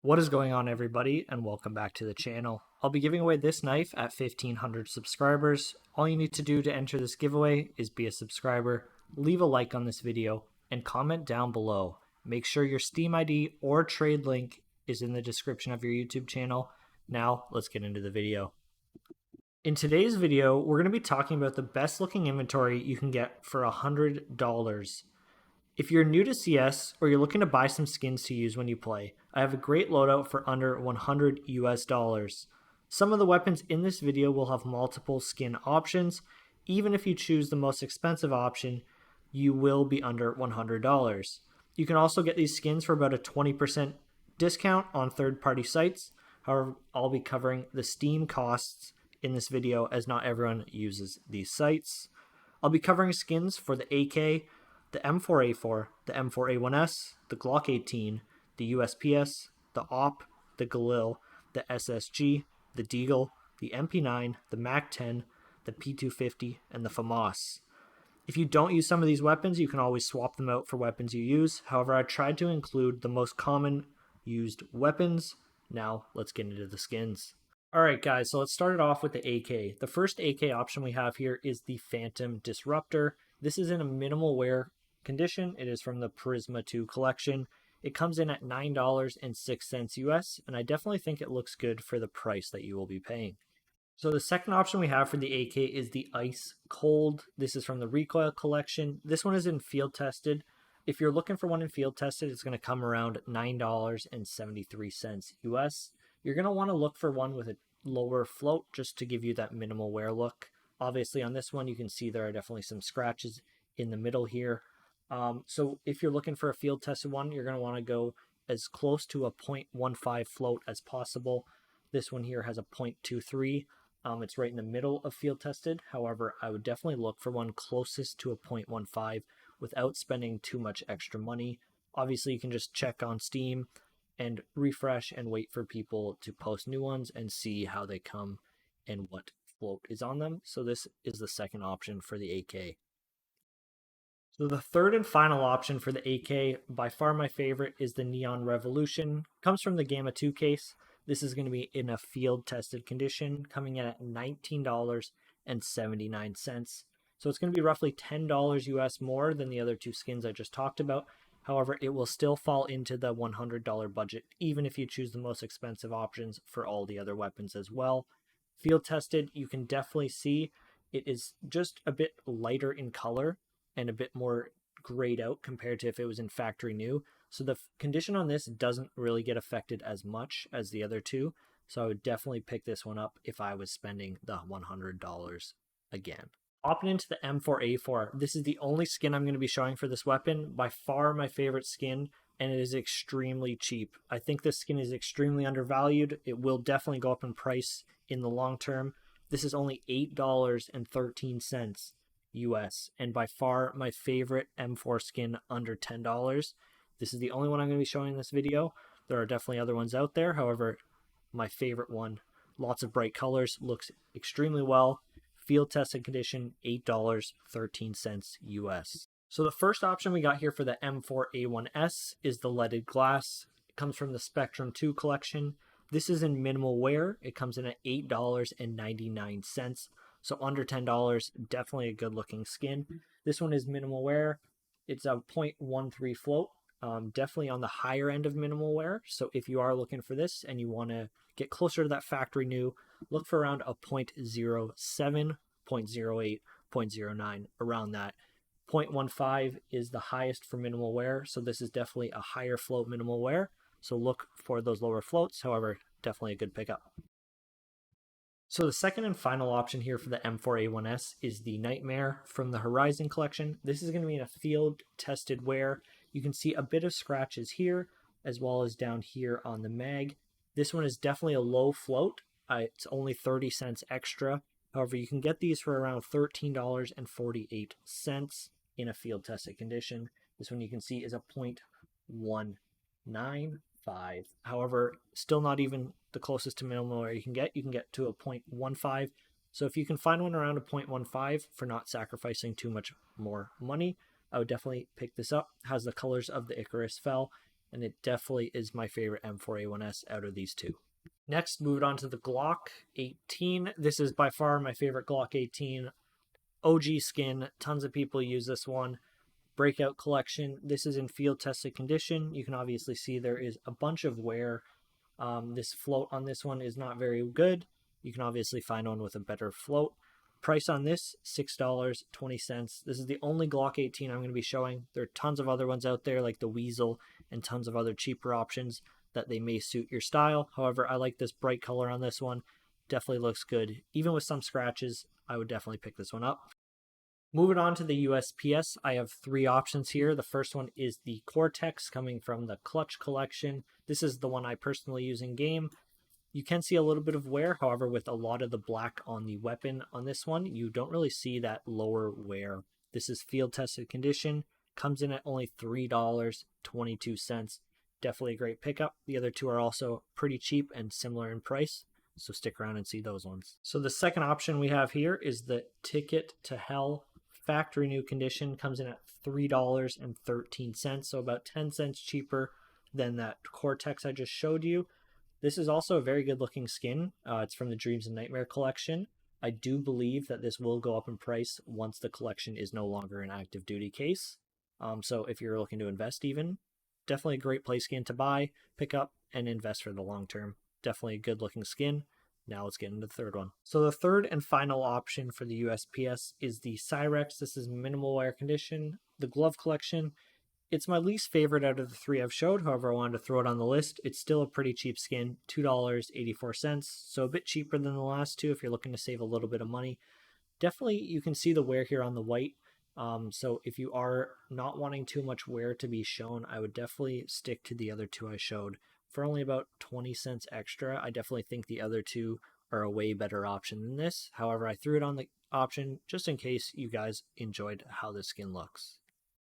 What is going on, everybody, and welcome back to the channel. I'll be giving away this knife at 1,500 subscribers. All you need to do to enter this giveaway is be a subscriber, leave a like on this video, and comment down below. Make sure your Steam ID or trade link is in the description of your YouTube channel. Now, let's get into the video. In today's video, we're going to be talking about the best looking inventory you can get for $100. If you're new to CS or you're looking to buy some skins to use when you play, I have a great loadout for under 100 US dollars. Some of the weapons in this video will have multiple skin options. Even if you choose the most expensive option, you will be under $100. You can also get these skins for about a 20% discount on third-party sites. However, I'll be covering the Steam costs in this video as not everyone uses these sites. I'll be covering skins for the AK, the M4A4, the M4A1S, the Glock 18, the USP-S, the OP, the Galil, the SSG, the Deagle, the MP9, the MAC-10, the P250, and the FAMAS. If you don't use some of these weapons, you can always swap them out for weapons you use. However, I tried to include the most common used weapons. Now, let's get into the skins. Alright guys, so let's start it off with the AK. The first AK option we have here is the Phantom Disruptor. This is in a minimal wear condition. It is from the Prisma 2 collection. It comes in at $9.06 US, and I definitely think it looks good for the price that you will be paying. So the second option we have for the AK is the Ice Cold. This is from the Recoil collection. This one is in field tested. If you're looking for one in field tested, it's going to come around $9.73 US. You're going to want to look for one with a lower float just to give you that minimal wear look. Obviously on this one, you can see there are definitely some scratches in the middle here. So if you're looking for a field tested one, you're going to want to go as close to a 0.15 float as possible. This one here has a 0.23. It's right in the middle of field tested. However, I would definitely look for one closest to a 0.15 without spending too much extra money. Obviously, you can just check on Steam and refresh and wait for people to post new ones and see how they come and what float is on them. So this is the second option for the AK. So the third and final option for the AK, by far my favorite, is the Neon Revolution. Comes from the Gamma 2 case. This is going to be in a field tested condition, coming in at $19.79. So it's going to be roughly $10 US more than the other two skins I just talked about. However, it will still fall into the $100 budget, even if you choose the most expensive options for all the other weapons as well. Field tested, you can definitely see it is just a bit lighter in color and a bit more grayed out compared to if it was in factory new. So the condition on this doesn't really get affected as much as the other two. So I would definitely pick this one up if I was spending the $100 again. Hopping into the M4A4, this is the only skin I'm going to be showing for this weapon. By far my favorite skin, and it is extremely cheap. I think this skin is extremely undervalued. It will definitely go up in price in the long term. This is only $8.13 US, and by far my favorite M4 skin under $10. This is the only one I'm going to be showing in this video. There are definitely other ones out there. However, my favorite one, lots of bright colors, looks extremely well. Field tested condition, $8.13 US. So the first option we got here for the M4A1S is the leaded glass. It comes from the Spectrum 2 collection. This is in minimal wear. It comes in at $8.99. So under $10, definitely a good looking skin. This one is minimal wear. It's a 0.13 float, definitely on the higher end of minimal wear. So if you are looking for this and you want to get closer to that factory new, look for around a 0.07, 0.08, 0.09, around that. 0.15 is the highest for minimal wear. So this is definitely a higher float minimal wear. So look for those lower floats. However, definitely a good pickup. So the second and final option here for the M4A1S is the Nightmare from the Horizon collection. This is going to be in a field tested wear. You can see a bit of scratches here as well as down here on the mag. This one is definitely a low float. It's only 30 cents extra. However, you can get these for around $13.48 in a field tested condition. This one you can see is a 0.195. However, still not even the closest to minimal wear you can get. You can get to a 0.15. So if you can find one around a 0.15 for not sacrificing too much more money, I would definitely pick this up. It has the colors of the Icarus Fell and it definitely is my favorite M4A1S out of these two. Next, moved on to the Glock 18. This is by far my favorite Glock 18. OG skin, tons of people use this one. Breakout collection. This is in field tested condition. You can obviously see there is a bunch of wear. This float on this one is not very good. You can obviously find one with a better float. Price on this, $6.20. This is the only Glock 18 I'm going to be showing. There are tons of other ones out there like the Weasel and tons of other cheaper options that they may suit your style. However, I like this bright color on this one. Definitely looks good. Even with some scratches, I would definitely pick this one up. Moving on to the USP-S, I have three options here. The first one is the Cortex coming from the Clutch collection. This is the one I personally use in game. You can see a little bit of wear, however, with a lot of the black on the weapon on this one, you don't really see that lower wear. This is field tested condition, comes in at only $3.22. Definitely a great pickup. The other two are also pretty cheap and similar in price, so stick around and see those ones. So the second option we have here is the Ticket to Hell factory new condition, comes in at $3.13, so about 10 cents cheaper than that Cortex I just showed you. This is also a very good looking skin. It's from the Dreams and Nightmare collection. I do believe that this will go up in price once the collection is no longer an active duty case. So if you're looking to invest even, definitely a great play skin to buy, pick up, and invest for the long term. Definitely a good looking skin. Now let's get into the third one. So the third and final option for the USP-S is the Cyrex. This is minimal wear condition. The glove collection, it's my least favorite out of the three I've showed. However, I wanted to throw it on the list. It's still a pretty cheap skin, $2.84. So a bit cheaper than the last two if you're looking to save a little bit of money. Definitely, you can see the wear here on the white. So if you are not wanting too much wear to be shown, I would definitely stick to the other two I showed. For only about 20 cents extra, I definitely think the other two are a way better option than this. However, I threw it on the option just in case you guys enjoyed how this skin looks.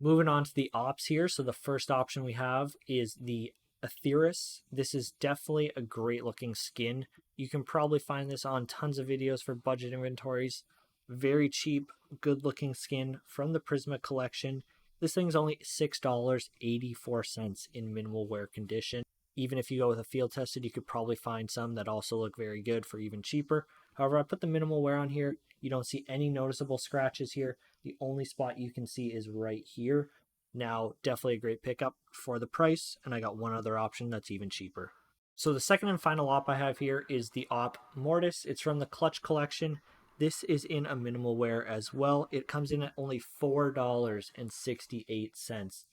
Moving on to the ops here. So the first option we have is the Atheris. This is definitely a great looking skin. You can probably find this on tons of videos for budget inventories. Very cheap, good looking skin from the Prisma collection. This thing's only $6.84 in minimal wear condition. Even if you go with a field tested, you could probably find some that also look very good for even cheaper. However, I put the minimal wear on here. You don't see any noticeable scratches here. The only spot you can see is right here. Now, definitely a great pickup for the price, and I got one other option that's even cheaper. So the second and final op I have here is the Op Mortis. It's from the Clutch collection. This is in a minimal wear as well. It comes in at only $4.68.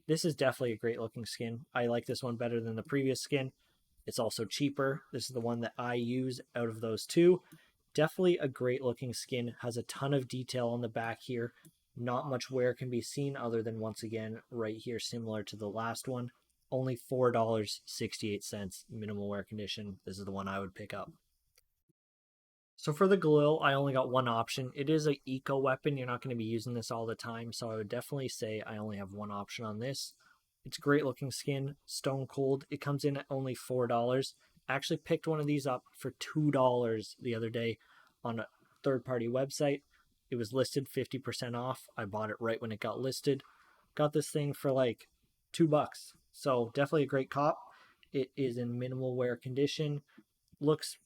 This is definitely a great looking skin. I like this one better than the previous skin. It's also cheaper. This is the one that I use out of those two. Definitely a great looking skin. Has a ton of detail on the back here. Not much wear can be seen other than once again right here, similar to the last one. Only $4.68 minimal wear condition. This is the one I would pick up. So for the Galil, I only got one option. It is an eco weapon. You're not going to be using this all the time, so I would definitely say I only have one option on this. It's great looking skin, stone cold. It comes in at only $4. I actually picked one of these up for $2 the other day on a third-party website. It was listed 50% off. I bought it right when it got listed. Got this thing for like $2. So definitely a great cop. It is in minimal wear condition. Looks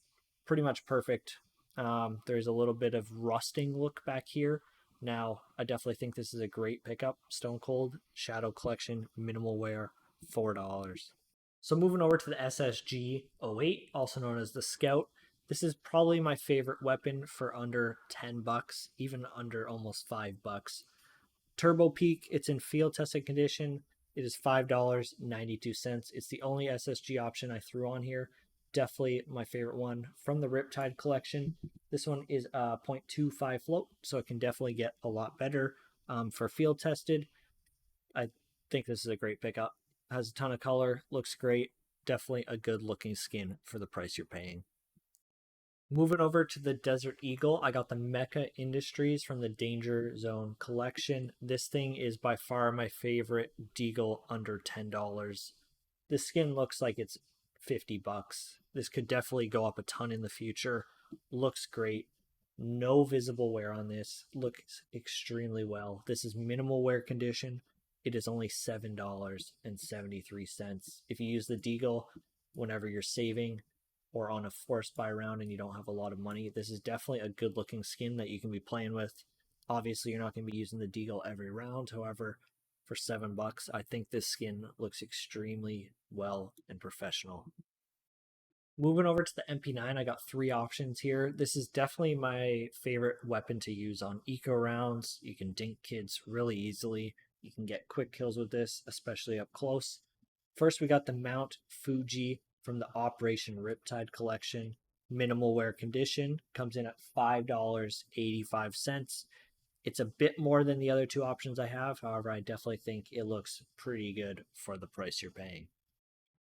pretty much perfect. There's a little bit of rusting look back here. Now, I definitely think this is a great pickup. Stone Cold, Shadow Collection, minimal wear, $4. So moving over to the SSG-08, also known as the Scout. This is probably my favorite weapon for under $10, even under almost $5. Turbo Peak, it's in field tested condition. It is $5.92. It's the only SSG option I threw on here. Definitely my favorite one from the Riptide collection. This one is a 0.25 float, so it can definitely get a lot better for field tested. I think this is a great pickup. Has a ton of color, looks great. Definitely a good looking skin for the price you're paying. Moving over to the Desert Eagle, I got the Mecha Industries from the Danger Zone collection. This thing is by far my favorite Deagle under $10. This skin looks like it's $50. This could definitely go up a ton in the future. Looks great. No visible wear on this. Looks extremely well. This is minimal wear condition. it is only $7.73. If you use the Deagle whenever you're saving or on a forced buy round and you don't have a lot of money, this is definitely a good looking skin that you can be playing with. Obviously, you're not going to be using the Deagle every round. However, for $7, I think this skin looks extremely well and professional. Moving over to the MP9, I got 3 options here. This is definitely my favorite weapon to use on eco rounds. You can dink kids really easily. You can get quick kills with this, especially up close. First, we got the Mount Fuji from the Operation Riptide collection. Minimal wear condition, comes in at $5.85. It's a bit more than the other 2 options I have. However, I definitely think it looks pretty good for the price you're paying.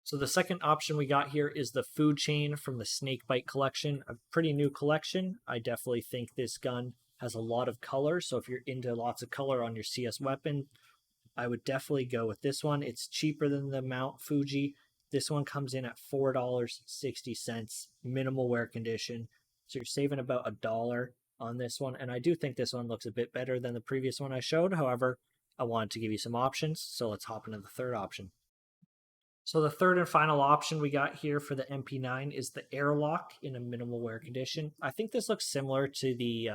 So the second option we got here is the Food Chain from the Snakebite collection, a pretty new collection. I definitely think this gun has a lot of color, so if you're into lots of color on your CS weapon, I would definitely go with this one. It's cheaper than the Mount Fuji. This one comes in at $4.60, minimal wear condition, so you're saving about $1 on this one, and I do think this one looks a bit better than the previous one I showed. However, I wanted to give you some options, so let's hop into the third option. So the third and final option we got here for the MP9 is the Airlock in a minimal wear condition. I think this looks similar to the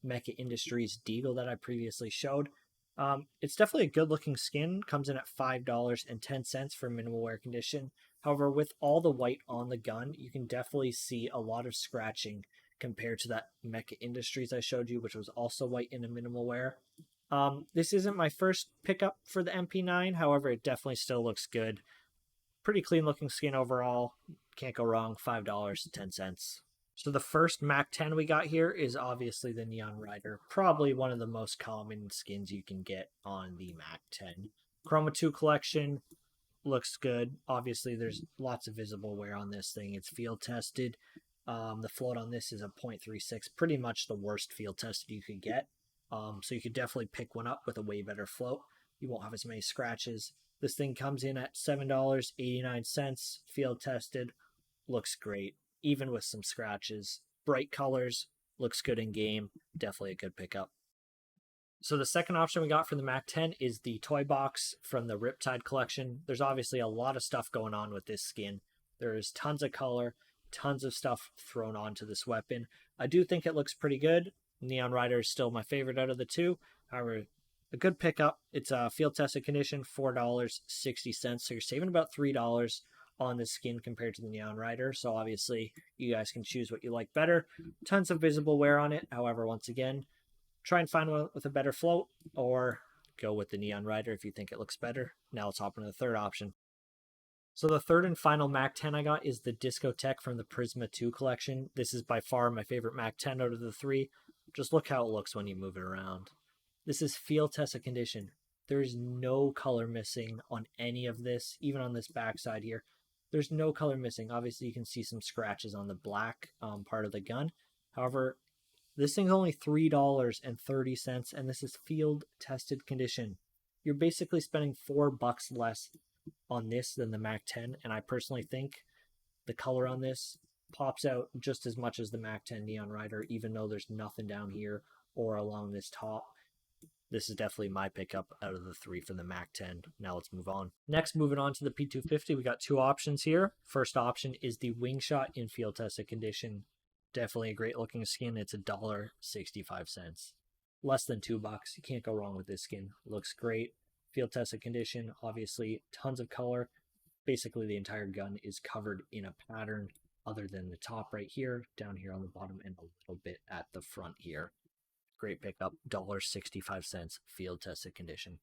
Mecha Industries Deagle that I previously showed. It's definitely a good looking skin, comes in at $5.10 for minimal wear condition. However, with all the white on the gun, you can definitely see a lot of scratching compared to that Mecha Industries I showed you, which was also white in a minimal wear. This isn't my first pickup for the MP9, however, it definitely still looks good. Pretty clean looking skin overall. Can't go wrong. $5.10. So the first Mac 10 we got here is obviously the Neon Rider. Probably one of the most common skins you can get on the Mac 10. Chroma 2 collection looks good. Obviously there's lots of visible wear on this thing. It's field tested. The float on this is a 0.36. Pretty much the worst field tested you could get. So you could definitely pick one up with a way better float. You won't have as many scratches. This thing comes in at $7.89, field tested, looks great, even with some scratches. Bright colors, looks good in game, definitely a good pickup. So the second option we got for the Mac 10 is the toy box from the Riptide collection. There's obviously a lot of stuff going on with this skin. There's tons of color, tons of stuff thrown onto this weapon. I do think it looks pretty good. Neon Rider is still my favorite out of the 2. However, a good pickup. It's a field tested condition, $4.60. So you're saving about $3 on this skin compared to the Neon Rider. So obviously you guys can choose what you like better. Tons of visible wear on it. However, once again, try and find one with a better float or go with the Neon Rider if you think it looks better. Now let's hop into the third option. So the third and final Mac 10 I got is the Discotheque from the Prisma 2 collection. This is by far my favorite Mac 10 out of the 3. Just look how it looks when you move it around. This is field tested condition. There is no color missing on any of this, even on this backside here. There's no color missing. Obviously, you can see some scratches on the black part of the gun. However, this thing's only $3.30, and this is field tested condition. You're basically spending $4 less on this than the Mac 10, and I personally think the color on this pops out just as much as the Mac 10 Neon Rider, even though there's nothing down here or along this top. This is definitely my pickup out of the 3 for the Mac 10. Now let's move on. Next, moving on to the P250, we got 2 options here. First option is the Wingshot in field tested condition. Definitely a great looking skin. It's $1.65. Less than $2. You can't go wrong with this skin. Looks great. Field tested condition, obviously tons of color. Basically the entire gun is covered in a pattern other than the top right here, down here on the bottom, and a little bit at the front here. Great pickup, $1.65, field tested condition.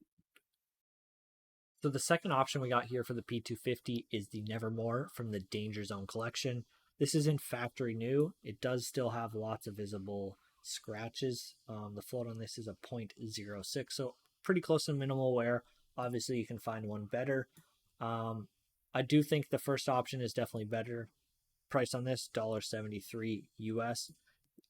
So the second option we got here for the P250 is the Nevermore from the Danger Zone collection. This is in factory new. It does still have lots of visible scratches. The float on this is a 0.06, so pretty close to minimal wear. Obviously, you can find one better. I do think the first option is definitely better. Price on this, $1.73 US.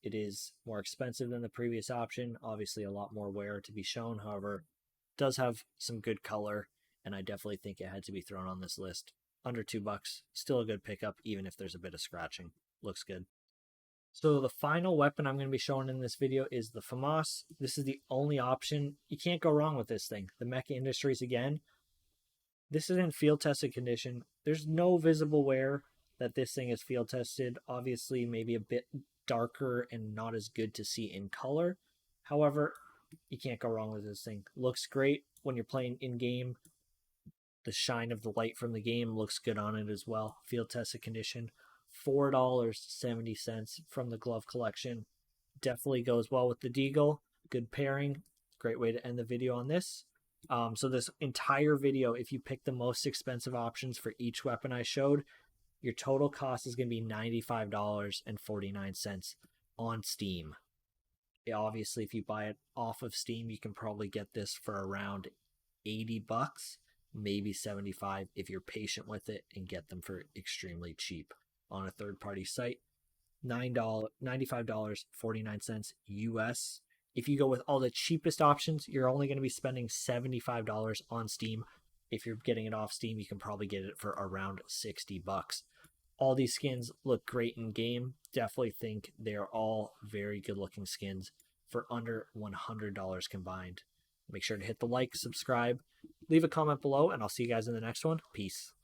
It is more expensive than the previous option. Obviously, a lot more wear to be shown. However, it does have some good color, and I definitely think it had to be thrown on this list. Under $2, still a good pickup, even if there's a bit of scratching. Looks good. So the final weapon I'm going to be showing in this video is the FAMAS. This is the only option. You can't go wrong with this thing. The Mecha Industries again. This is in field tested condition. There's no visible wear that this thing is field tested. Obviously, maybe a bit darker and not as good to see in color. However, you can't go wrong with this thing. Looks great when you're playing in game. The shine of the light from the game looks good on it as well. Field tested condition. $4.70 from the glove collection. Definitely goes well with the Deagle. Good pairing. Great way to end the video on this. So this entire video, if you pick the most expensive options for each weapon I showed, your total cost is going to be $95.49 on Steam. Obviously, if you buy it off of Steam, you can probably get this for around $80, maybe 75 if you're patient with it and get them for extremely cheap on a third-party site. $95.49 US. If you go with all the cheapest options, you're only going to be spending $75 on Steam. If you're getting it off Steam, you can probably get it for around $60. All these skins look great in game. Definitely think they're all very good looking skins for under $100 combined. Make sure to hit the like, subscribe, leave a comment below, and I'll see you guys in the next one. Peace.